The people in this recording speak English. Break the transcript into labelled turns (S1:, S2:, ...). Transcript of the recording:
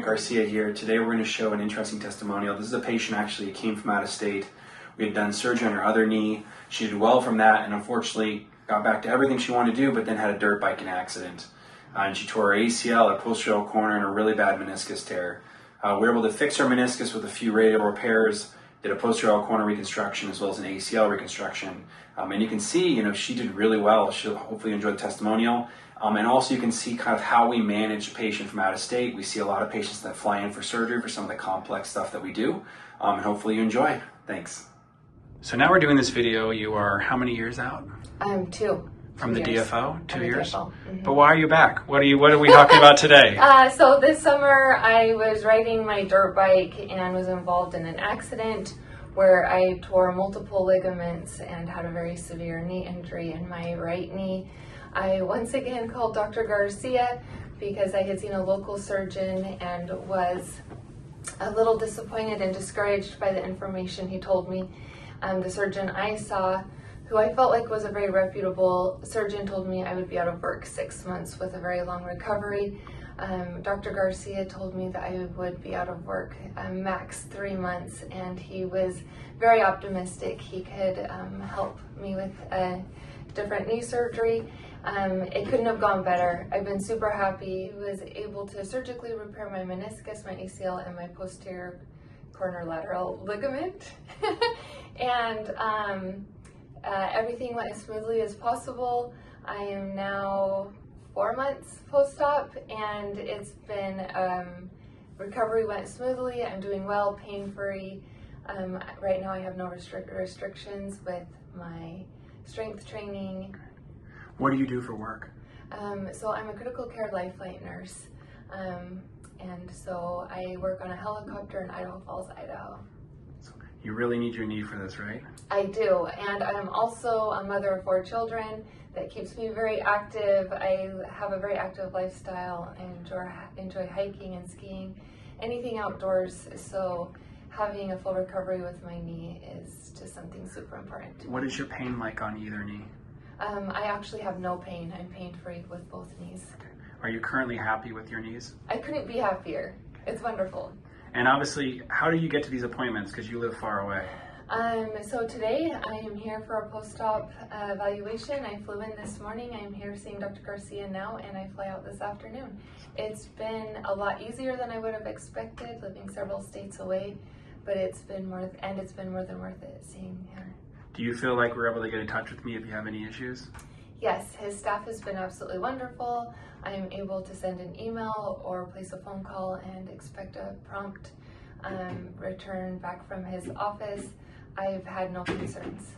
S1: Garcia here. Today we're going to show an interesting testimonial. This is a patient actually who came from out of state. We had done surgery on her other knee. She did well from that and unfortunately got back to everything she wanted to do, but then had a dirt biking accident. And she tore her ACL, a posterior corner, and a really bad meniscus tear. We were able to fix her meniscus with a few radial repairs, did a posterior corner reconstruction as well as an ACL reconstruction. And you can see, she did really well. She'll hopefully enjoy the testimonial. And also you can see kind of how we manage a patient from out of state. We see a lot of patients that fly in for surgery for some of the complex stuff that we do. And hopefully you enjoy. Thanks. So now we're doing this video. You are how many years out?
S2: 2.
S1: From the
S2: years.
S1: DFO? 2 years?
S2: DFO. Mm-hmm.
S1: But why are you back? What are we talking about today?
S2: So this summer I was riding my dirt bike and was involved in an accident where I tore multiple ligaments and had a very severe knee injury in my right knee. I once again called Dr. Garcia because I had seen a local surgeon and was a little disappointed and discouraged by the information he told me. The surgeon I saw, who I felt like was a very reputable surgeon, told me I would be out of work 6 months with a very long recovery. Dr. Garcia told me that I would be out of work max 3 months, and he was very optimistic he could help me with a different knee surgery. It couldn't have gone better. I've been super happy. He was able to surgically repair my meniscus, my ACL, and my posterior corner lateral ligament. And everything went as smoothly as possible. I am now 4 months post-op, and it's been, recovery went smoothly. I'm doing well, pain-free. Right now I have no restrictions with my strength training.
S1: What do you do for work?
S2: So I'm a critical care lifeline nurse, and so I work on a helicopter in Idaho Falls, Idaho.
S1: You really need your knee for this, right?
S2: I do, and I'm also a mother of 4 children. That keeps me very active. I have a very active lifestyle. I enjoy hiking and skiing, anything outdoors. So having a full recovery with my knee is just something super important.
S1: What is your pain like on either knee?
S2: I actually have no pain. I'm pain-free with both knees.
S1: Okay. Are you currently happy with your knees?
S2: I couldn't be happier. It's wonderful.
S1: And obviously, how do you get to these appointments? Because you live far away.
S2: So today I am here for a post-op evaluation. I flew in this morning. I'm here seeing Dr. Garcia now, and I fly out this afternoon. It's been a lot easier than I would have expected, living several states away, but it's been more than worth it seeing her.
S1: Do you feel like we're able to get in touch with me if you have any issues?
S2: Yes, his staff has been absolutely wonderful. I am able to send an email or place a phone call and expect a prompt return back from his office. I've had no concerns.